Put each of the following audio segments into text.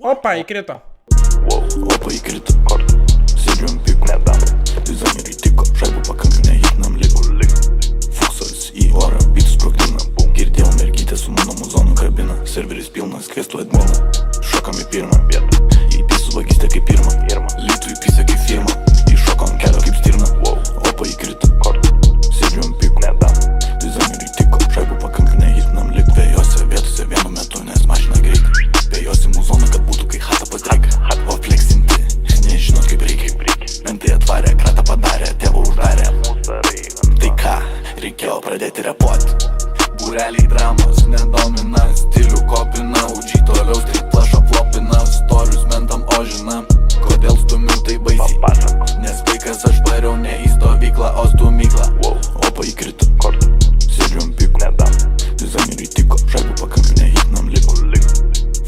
Opa, įkrito. Opa įkrito, sėdžiu ant pikų, dizaineriui tiko, šaibų pakankamai hitinam liko. Fuksas į orą, bitus sprogdina, girdėjau mergytę su mano muzonų kabina. Serveris pilnas, kvestų adminą, šokam į pirmą vietą, į pisų vagystę kaip pirmą, litų į pisę kaip firmą, įšokom kelio kaip stirna. Opa įkrito, sėdžiu ant pikų, dizaineriui tiko, šaibų pakankamai hitinam liko. Dviejose vietose vienu metu, nes mašina greitai, dviejosi muzoną, kad būtų kai hata pastrika. O fleksinti, nežinot kaip reikia. Mentai atvarė, kratą padarė, tėvą uždarė. Tai ką, reikėjo pradėti repuoti. Būreliai dramos, nedomina, stilių kopina, UG toliau street plašą flopina, storius mentam ožina. Kodėl stumiu tai baisiai? Nes vaikas aš variau ne į stovyklą, o stumyklą. Opa įkrito, sėdžiu ant pikų, dizaineriui tiko, šaibų pakankamai hitinam liko.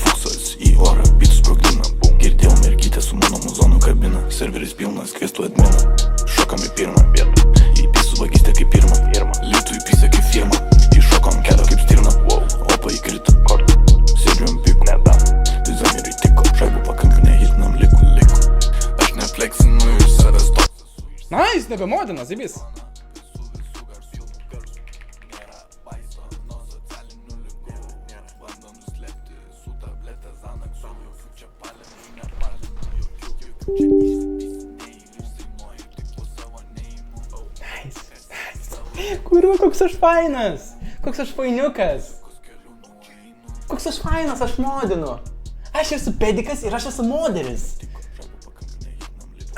Fuksas į orą, bitus sprogdina, girdėjau mergytę su mano muzonų kabina. Serveris pilnas, kvestų adminą, šokam į pirmą vietą, į pisų vagystę kaip pirmą, litų į pisę kaip firmą, įšokom kelio kaip stirna. Opa įkrito, sėdžiu ant pikų, dizaineriui tiko, šaibų pakankamai hitinam liko. Aš nefleksinu iš savęs to. Na, jis nebemodina, zibis. Kurva, koks aš fainas, koks aš fainiukas, koks aš fainas, aš modinu. Aš esu pedikas ir aš esu modelis.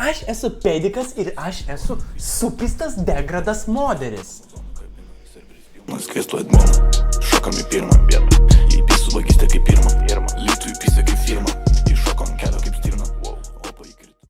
Aš esu pedikas ir aš esu supistas degradas modelis. Kvestų adminą, šokam į pirmą vietą, į pisų vagystę kaip pirmą.